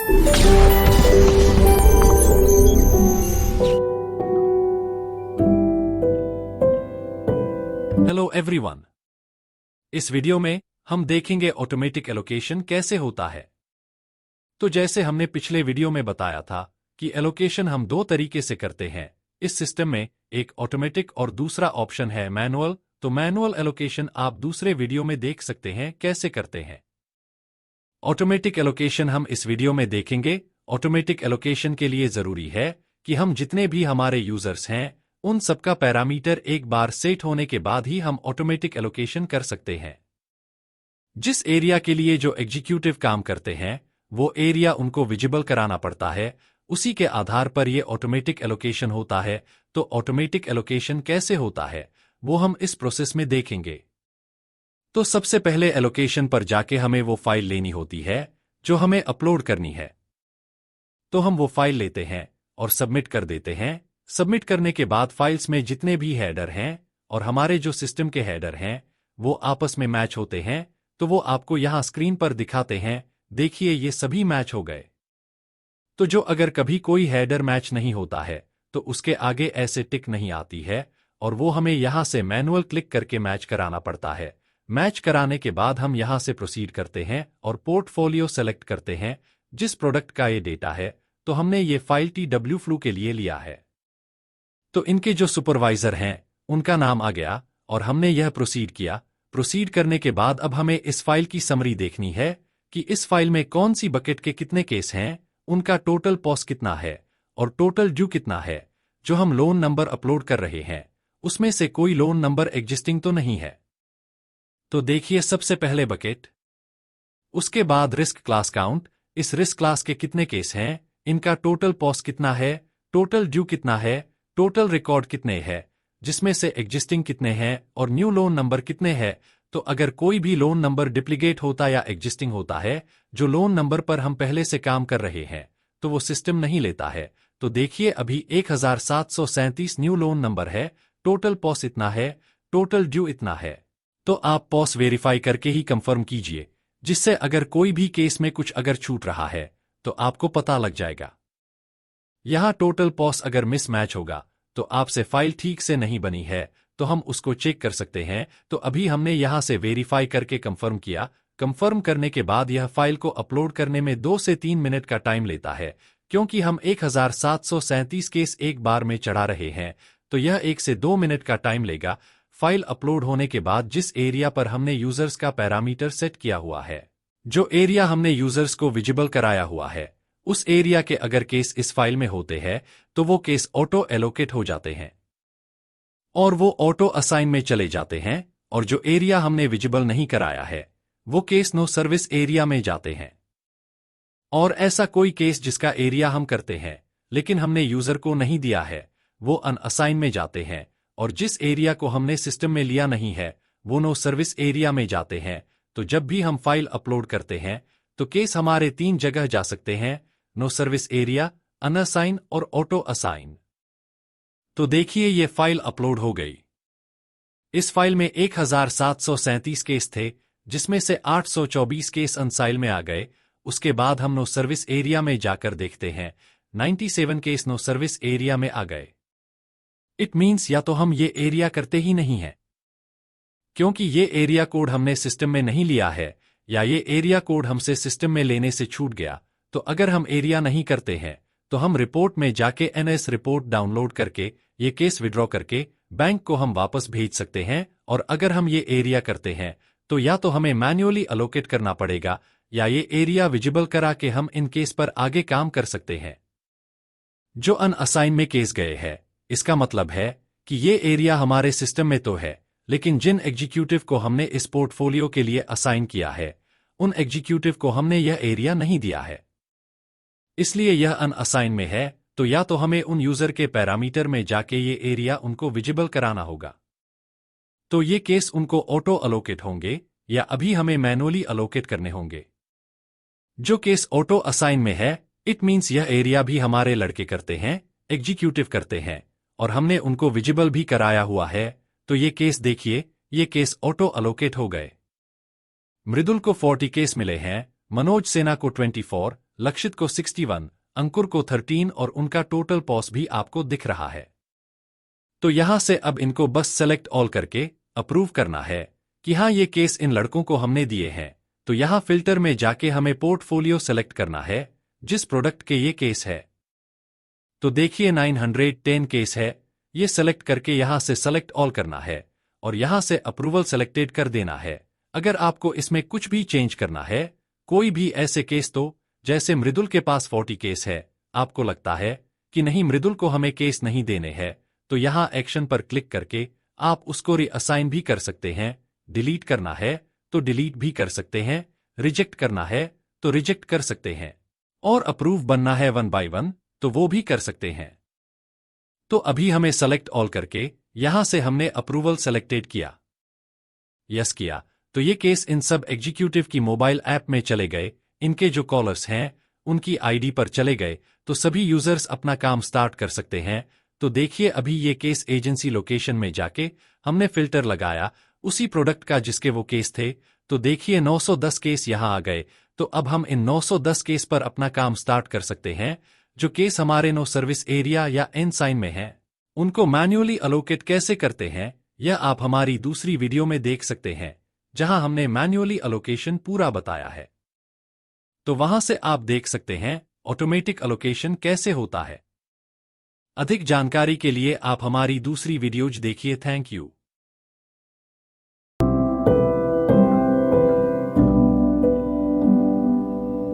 Hello everyone. इस video में हम देखेंगे ऑटोमेटिक एलोकेशन कैसे होता है। तो जैसे हमने पिछले वीडियो में बताया था कि एलोकेशन हम दो तरीके से करते हैं इस सिस्टम में, एक ऑटोमेटिक और दूसरा ऑप्शन है मैनुअल। तो मैनुअल एलोकेशन आप दूसरे वीडियो में देख सकते हैं कैसे करते हैं। ऑटोमेटिक एलोकेशन हम इस वीडियो में देखेंगे। ऑटोमेटिक एलोकेशन के लिए जरूरी है कि हम जितने भी हमारे यूजर्स हैं उन सबका पैरामीटर एक बार सेट होने के बाद ही हम ऑटोमेटिक एलोकेशन कर सकते हैं। जिस एरिया के लिए जो एग्जीक्यूटिव काम करते हैं वो एरिया उनको विजिबल कराना पड़ता है, उसी के आधार पर ये ऑटोमेटिक एलोकेशन होता है। तो ऑटोमेटिक एलोकेशन कैसे होता है वो हम इस प्रोसेस में देखेंगे। तो सबसे पहले एलोकेशन पर जाके हमें वो फाइल लेनी होती है जो हमें अपलोड करनी है। तो हम वो फाइल लेते हैं और सबमिट कर देते हैं। सबमिट करने के बाद फाइल्स में जितने भी हेडर हैं और हमारे जो सिस्टम के हेडर हैं वो आपस में मैच होते हैं। तो वो आपको यहां स्क्रीन पर दिखाते हैं। देखिए ये सभी मैच हो गए। तो जो अगर कभी कोई हेडर मैच नहीं होता है तो उसके आगे ऐसे टिक नहीं आती है और वो हमें यहां से मैनुअल क्लिक करके मैच कराना पड़ता है। मैच कराने के बाद हम यहां से प्रोसीड करते हैं और पोर्टफोलियो सेलेक्ट करते हैं जिस प्रोडक्ट का ये डेटा है। तो हमने ये फाइल TWFLU के लिए लिया है। तो इनके जो सुपरवाइजर हैं उनका नाम आ गया और हमने यह प्रोसीड किया। प्रोसीड करने के बाद अब हमें इस फाइल की समरी देखनी है कि इस फाइल में कौन सी बकेट के कितने केस हैं, उनका टोटल पॉस कितना है और टोटल ड्यू कितना है। जो हम लोन नंबर अपलोड कर रहे हैं उसमें से कोई लोन नंबर एग्जिस्टिंग तो नहीं है। तो देखिए सबसे पहले बकेट, उसके बाद रिस्क क्लास काउंट, इस रिस्क क्लास के कितने केस हैं, इनका टोटल पॉस कितना है, टोटल ड्यू कितना है, टोटल रिकॉर्ड कितने हैं, जिसमें से एग्जिस्टिंग कितने हैं और न्यू लोन नंबर कितने हैं। तो अगर कोई भी लोन नंबर डुप्लीकेट होता या एग्जिस्टिंग होता है, जो लोन नंबर पर हम पहले से काम कर रहे हैं, तो वो सिस्टम नहीं लेता है। तो देखिए अभी 1737 न्यू लोन नंबर है, टोटल पॉस इतना है, टोटल ड्यू इतना है। तो आप पॉस वेरीफाई करके ही कंफर्म कीजिए, जिससे अगर कोई भी केस में कुछ अगर छूट रहा है तो आपको पता लग जाएगा। यहां टोटल पॉस अगर मिसमैच होगा तो आपसे फाइल ठीक से नहीं बनी है तो हम उसको चेक कर सकते हैं। तो अभी हमने यहां से वेरीफाई करके कंफर्म किया। कंफर्म करने के बाद यह फाइल को अपलोड करने में 2 से 3 मिनट का टाइम लेता है। क्योंकि हम 1737 केस एक बार में चढ़ा रहे हैं तो यह 1 से 2 मिनट का टाइम लेगा। फाइल अपलोड होने के बाद जिस एरिया पर हमने यूजर्स का पैरामीटर सेट किया हुआ है, जो एरिया हमने यूजर्स को विजिबल कराया हुआ है, उस एरिया के अगर केस इस फाइल में होते हैं तो वो केस ऑटो एलोकेट हो जाते हैं और वो ऑटो असाइन में चले जाते हैं। और जो एरिया हमने विजिबल नहीं कराया है वो केस नो सर्विस एरिया में जाते हैं। और ऐसा कोई केस जिसका एरिया हम करते हैं लेकिन हमने यूजर को नहीं दिया है वो अनअसाइन में जाते हैं। और जिस एरिया को हमने सिस्टम में लिया नहीं है वो नो सर्विस एरिया में जाते हैं। तो जब भी हम फाइल अपलोड करते हैं तो केस हमारे 3 जगह जा सकते हैं, नो सर्विस एरिया, अनअसाइन और ऑटो असाइन। तो देखिए ये फाइल अपलोड हो गई। इस फाइल में 1737 केस थे जिसमें से 824 केस अनसाइल में आ गए। उसके बाद हम नो सर्विस एरिया में जाकर देखते हैं 97 केस नो सर्विस एरिया में आ गए। इट मीन्स या तो हम ये एरिया करते ही नहीं हैं क्योंकि ये एरिया कोड हमने सिस्टम में नहीं लिया है, या ये एरिया कोड हमसे सिस्टम में लेने से छूट गया। तो अगर हम एरिया नहीं करते हैं तो हम रिपोर्ट में जाके NS रिपोर्ट डाउनलोड करके ये केस विड्रॉ करके बैंक को हम वापस भेज सकते हैं। और अगर हम ये एरिया करते हैं तो या तो हमें मैन्युअली अलोकेट करना पड़ेगा या ये एरिया विजिबल करा के हम इन केस पर आगे काम कर सकते हैं। जो अनअसाइन में केस गए हैं इसका मतलब है कि ये एरिया हमारे सिस्टम में तो है लेकिन जिन एग्जीक्यूटिव को हमने इस पोर्टफोलियो के लिए असाइन किया है उन एग्जीक्यूटिव को हमने यह एरिया नहीं दिया है, इसलिए यह अनअसाइन में है। तो या तो हमें उन यूजर के पैरामीटर में जाके ये एरिया उनको विजिबल कराना होगा, तो ये केस उनको ऑटो अलोकेट होंगे, या अभी हमें मैनुअली अलोकेट करने होंगे। जो केस ऑटो असाइन में है इट मीन्स यह एरिया भी हमारे लड़के करते हैं, एग्जीक्यूटिव करते हैं और हमने उनको विजिबल भी कराया हुआ है। तो ये केस देखिए, ये केस ऑटो अलोकेट हो गए। मृदुल को 40 केस मिले हैं, मनोज सेना को 24, लक्षित को 61, अंकुर को 13 और उनका टोटल पॉस भी आपको दिख रहा है। तो यहां से अब इनको बस सेलेक्ट ऑल करके अप्रूव करना है कि हाँ ये केस इन लड़कों को हमने दिए हैं। तो यहां फिल्टर में जाके हमें पोर्टफोलियो सेलेक्ट करना है जिस प्रोडक्ट के ये केस है। तो देखिए 910 केस है, ये सेलेक्ट करके यहां से सेलेक्ट ऑल करना है और यहां से अप्रूवल सेलेक्टेड कर देना है। अगर आपको इसमें कुछ भी चेंज करना है, कोई भी ऐसे केस तो जैसे मृदुल के पास 40 केस है, आपको लगता है कि नहीं मृदुल को हमें केस नहीं देने हैं, तो यहां एक्शन पर क्लिक करके आप उसको रीअसाइन भी कर सकते हैं। डिलीट करना है तो डिलीट भी कर सकते हैं, रिजेक्ट करना है तो रिजेक्ट कर सकते हैं, और अप्रूव बनना है 1 बाय 1 तो वो भी कर सकते हैं। तो अभी हमें सेलेक्ट ऑल करके यहां से हमने अप्रूवल सेलेक्टेड किया, यस किया, तो ये केस इन सब एग्जीक्यूटिव की मोबाइल ऐप में चले गए। इनके जो कॉलर्स हैं उनकी आईडी पर चले गए, तो सभी यूजर्स अपना काम स्टार्ट कर सकते हैं। तो देखिए अभी ये केस एजेंसी लोकेशन में जाके हमने फिल्टर लगाया उसी प्रोडक्ट का जिसके वो केस थे, तो देखिए 910 केस यहां आ गए। तो अब हम इन 910 केस पर अपना काम स्टार्ट कर सकते हैं। जो केस हमारे नो सर्विस एरिया या एन साइन में हैं, उनको मैन्युअली अलोकेट कैसे करते हैं यह आप हमारी दूसरी वीडियो में देख सकते हैं, जहां हमने मैन्युअली अलोकेशन पूरा बताया है। तो वहां से आप देख सकते हैं ऑटोमेटिक अलोकेशन कैसे होता है। अधिक जानकारी के लिए आप हमारी दूसरी वीडियोज देखिए। Thank you.